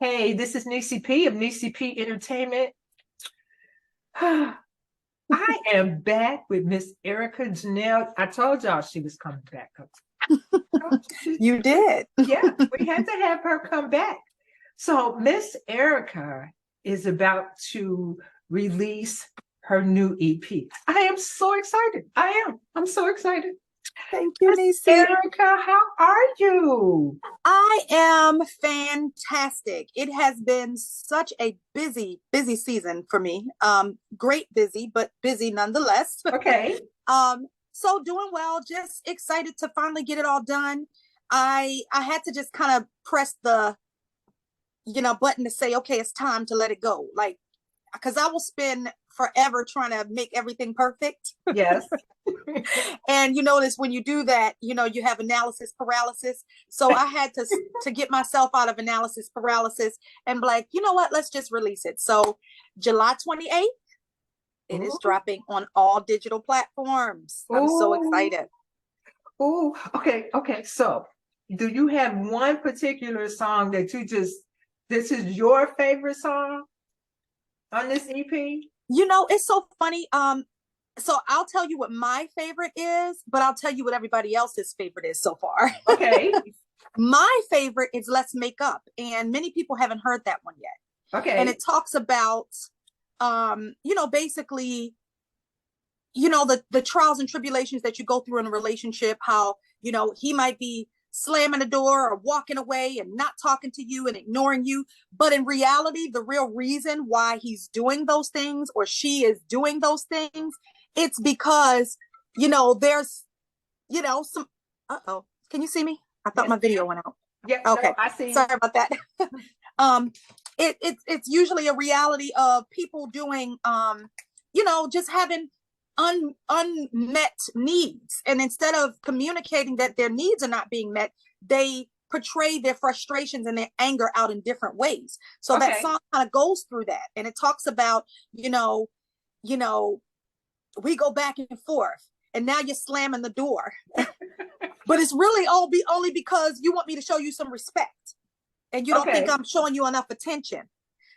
Hey, this is Nessyp of Nessyp Entertainment. I am back with Miss Erica Janell. I told y'all she was coming back. You did. Yeah, we had to have her come back. So Miss Erica is about to release her new EP. I am so excited. I'm so excited. Thank you, Miss Nessyp. Erica, how are you? I am fantastic. It has been such a busy season for me. Great busy, but busy nonetheless. Okay. So doing well, just excited to finally get it all done. I had to just kind of press the, button to say, okay, it's time to let it go. Like, because I will spend forever trying to make everything perfect. Yes. And you notice when you do that, you have analysis paralysis. So I had to get myself out of analysis paralysis and be like, you know what, let's just release it. So July 28th, it is dropping on all digital platforms. I'm so excited. Oh, okay. So do you have one particular song that this is your favorite song on this EP? It's so funny. So I'll tell you what my favorite is, but I'll tell you what everybody else's favorite is so far. Okay. My favorite is Let's Make Up, and many people haven't heard that one yet. Okay. And it talks about, basically, the trials and tribulations that you go through in a relationship, how, he might be slamming the door or walking away and not talking to you and ignoring you. But in reality, the real reason why he's doing those things or she is doing those things, it's because, there's, some, can you see me? I thought my video went out. Yeah. Okay. No, I see. Sorry about that. It's usually a reality of people doing, just having unmet needs. And instead of communicating that their needs are not being met, they portray their frustrations and their anger out in different ways. So that song kind of goes through that. And it talks about, we go back and forth and now you're slamming the door. But it's really only because you want me to show you some respect. And you don't think I'm showing you enough attention.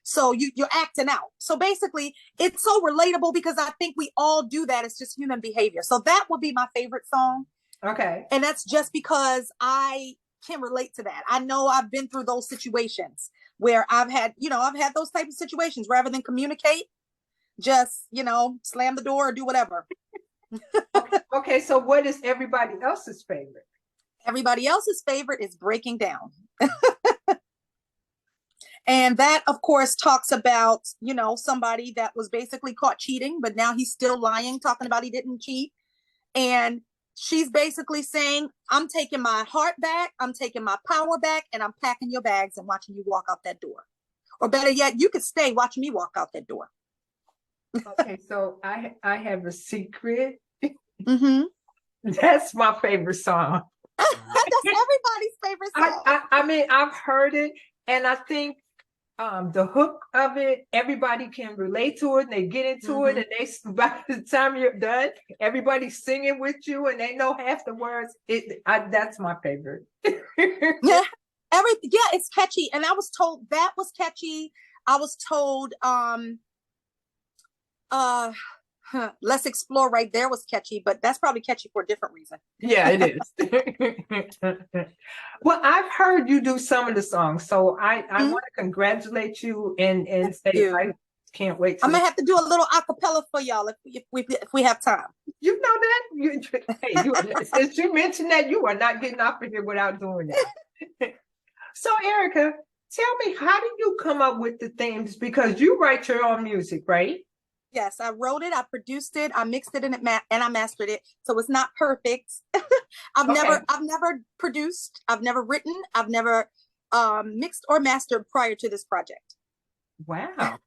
So you're acting out. So basically, it's so relatable because I think we all do that. It's just human behavior. So that would be my favorite song. Okay. And that's just because I can relate to that. I know I've been through those situations where I've had those type of situations. Rather than communicate, just, slam the door or do whatever. Okay, so what is everybody else's favorite? Everybody else's favorite is Breaking Down. And that, of course, talks about, somebody that was basically caught cheating, but now he's still lying, talking about he didn't cheat. And she's basically saying, I'm taking my heart back, I'm taking my power back, and I'm packing your bags and watching you walk out that door. Or better yet, you could stay watching me walk out that door. Okay, so I have a secret. Mm-hmm. That's my favorite song. That's everybody's favorite song. I mean, I've heard it, and I think the hook of it, everybody can relate to it, and they get into it, and by the time you're done, everybody's singing with you, and they know half the words. That's my favorite. Yeah, it's catchy, and I was told that was catchy. I was told, Let's Explore right there was catchy, but that's probably catchy for a different reason. Yeah, it is. Well, I've heard you do some of the songs, so I want to congratulate you and say I can't wait. I'm gonna have to do a little acapella for y'all if we have time. You know that? Since you mentioned that, you are not getting off of here without doing that. So, Erica, tell me, how do you come up with the themes? Because you write your own music, right? Yes, I wrote it, I produced it, I mixed it, and I mastered it. So it's not perfect. I've never produced, I've never written, I've never mixed or mastered prior to this project. Wow.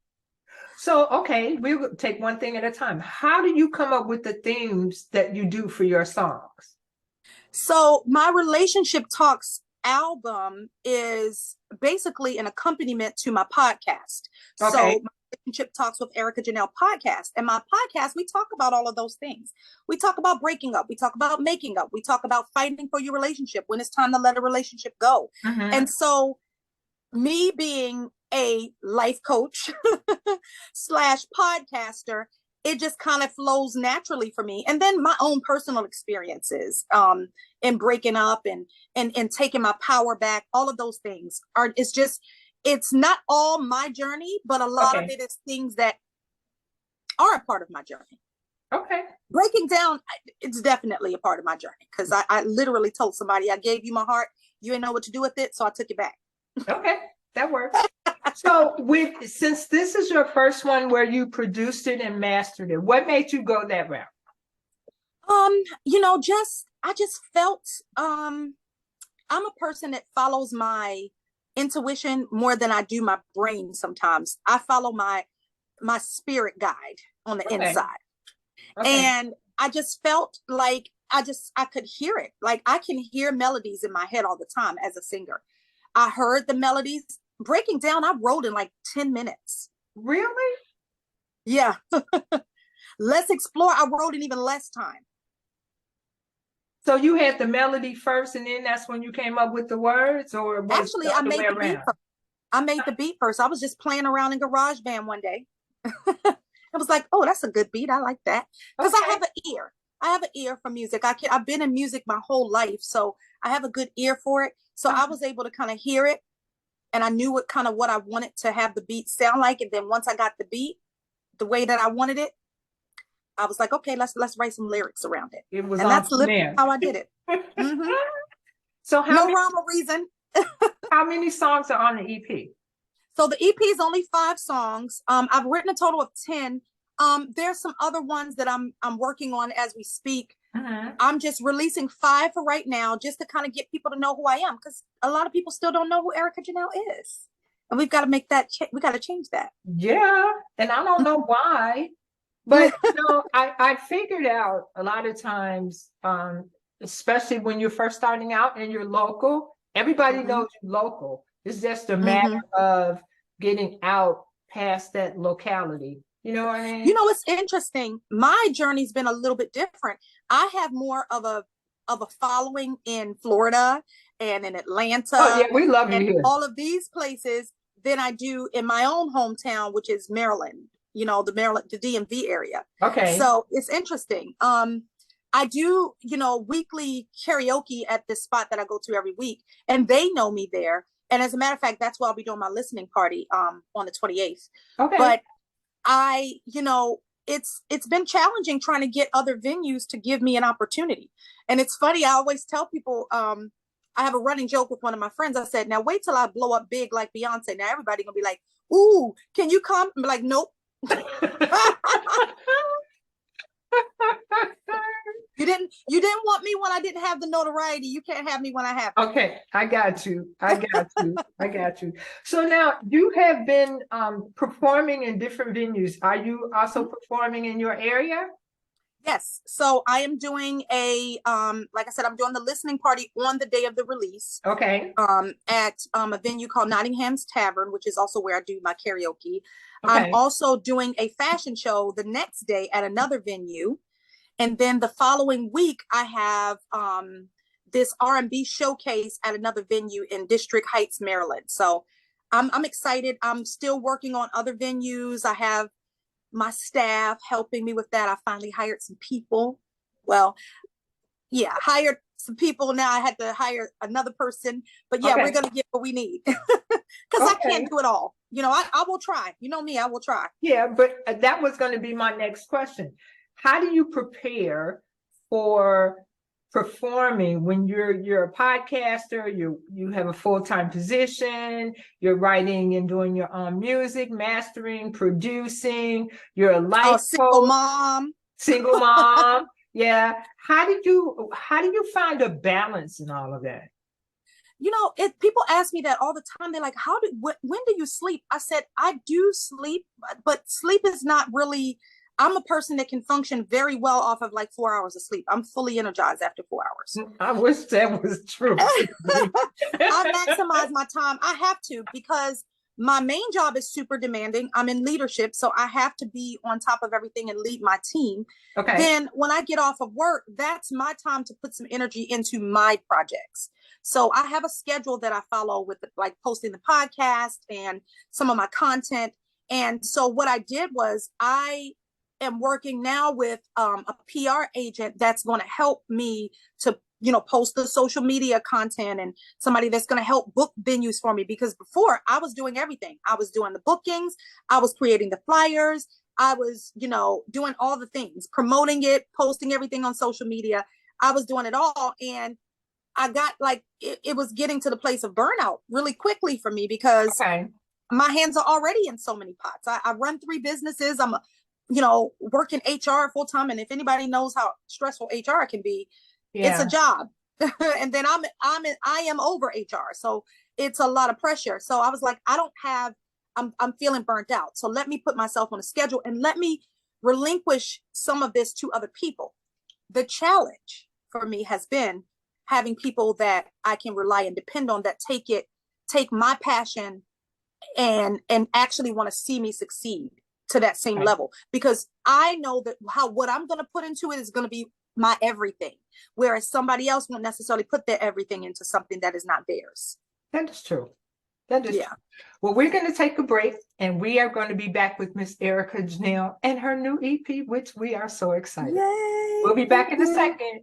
So, okay, we'll take one thing at a time. How do you come up with the themes that you do for your songs? So my Relationship Talks album is basically an accompaniment to my podcast. Okay. So my Relationship Talks with Erica Janell podcast. And my podcast, we talk about all of those things. We talk about breaking up. We talk about making up. We talk about fighting for your relationship, when it's time to let a relationship go. And so me being a life coach slash podcaster, it just kind of flows naturally for me. And then my own personal experiences in breaking up and taking my power back, all of those things are, it's just, it's not all my journey, but a lot of Okay. it is things that are a part of my journey. Okay. Breaking down, it's definitely a part of my journey, because I literally told somebody, I gave you my heart, you didn't know what to do with it, so I took it back. Okay. That works. So since this is your first one where you produced it and mastered it, what made you go that route? I just felt I'm a person that follows my intuition more than I do my brain sometimes. I follow my spirit guide on the Okay. inside. Okay. And I just felt like I could hear it. Like I can hear melodies in my head all the time as a singer. I heard the melodies breaking down. I wrote in like 10 minutes. Really? Yeah. Let's explore. I wrote in even less time. So you had the melody first, and then that's when you came up with the words, or was Actually, the I other made way the beat around? first. I made the beat first. I was just playing around in GarageBand one day. I was like, oh, that's a good beat. I like that. Because Okay. I have an ear. I have an ear for music. I've been in music my whole life, so I have a good ear for it. So I was able to kind of hear it, and I knew what I wanted to have the beat sound like. And then once I got the beat the way that I wanted it, I was like, okay, let's write some lyrics around it. It was And on that's from literally there. how I did it. Mm-hmm. So No rhyme or reason. how many songs are on the EP? So the EP is only 5 songs. I've written a total of 10. There's some other ones that I'm working on as we speak. Mm-hmm. I'm just releasing 5 for right now, just to kind of get people to know who I am, because a lot of people still don't know who Erica Janell is, and we've got to make that. We got to change that. Yeah, and I don't know why, but I figured out a lot of times, especially when you're first starting out and you're local, everybody Mm-hmm. knows you're local. It's just a matter Mm-hmm. of getting out past that locality. You know what I mean? It's interesting. My journey's been a little bit different. I have more of a following in Florida and in Oh yeah, Atlanta we love you and here. all of these places than I do in my own hometown, which is Maryland. The DMV area. Okay. So it's interesting. I do, weekly karaoke at this spot that I go to every week, and they know me there. And as a matter of fact, that's why I'll be doing my listening party on the 28th. Okay. But it's been challenging trying to get other venues to give me an opportunity. And it's funny, I always tell people, I have a running joke with one of my friends. I said, now wait till I blow up big like Beyonce. Now everybody gonna be like, ooh, can you come? I'm like, nope. You didn't want me when I didn't have the notoriety. You can't have me when I have it. Okay, I got you. I got you. So now you have been performing in different venues. Are you also performing in your area? Yes. So I am doing like I said, I'm doing the listening party on the day of the release. Okay. At a venue called Nottingham's Tavern, which is also where I do my karaoke. Okay. I'm also doing a fashion show the next day at another venue. And then the following week, I have this R&B showcase at another venue in District Heights, Maryland. So I'm excited. I'm still working on other venues. I have my staff helping me with that. I finally hired some people. Well, yeah, hired some people. Now I had to hire another person. But yeah, we're going to get what we need. Because I can't do it all. I will try. You know me, I will try. Yeah, but that was going to be my next question. How do you prepare for performing when you're a podcaster, you have a full-time position, you're writing and doing your own music, mastering, producing, you're a life single coach, mom. single mom. Yeah. How do you find a balance in all of that? People ask me that all the time. They're like, when do you sleep? I said, I do sleep, but sleep is not really, I'm a person that can function very well off of like 4 hours of sleep. I'm fully energized after 4 hours. I wish that was true. I maximize my time. I have to, because my main job is super demanding. I'm in leadership, so I have to be on top of everything and lead my team. Okay. Then when I get off of work, that's my time to put some energy into my projects. So I have a schedule that I follow with like posting the podcast and some of my content. And so what I did was I am working now with a PR agent that's going to help me to, you know, post the social media content, and somebody that's going to help book venues for me. Because before I was doing everything. I was doing the bookings, I was creating the flyers, I was, you know, doing all the things, promoting it, posting everything on social media. I was doing it all. And I got like, it was getting to the place of burnout really quickly for me, because Okay. my hands are already in so many pots. I run 3 businesses. I'm, you know, working HR full time. And if anybody knows how stressful HR can be, it's a Yeah. job. And then I am over HR. So it's a lot of pressure. So I was like, I'm feeling burnt out. So let me put myself on a schedule and let me relinquish some of this to other people. The challenge for me has been having people that I can rely and depend on, that take my passion and actually want to see me succeed to that same Right. level, because I know that what I'm going to put into it is going to be my everything, whereas somebody else won't necessarily put their everything into something that is not theirs. That is true. That is Yeah. true. Well, we're going to take a break, and we are going to be back with Miss Erica Janell and her new EP, which we are so excited. Yay! We'll be back Thank in a you. second.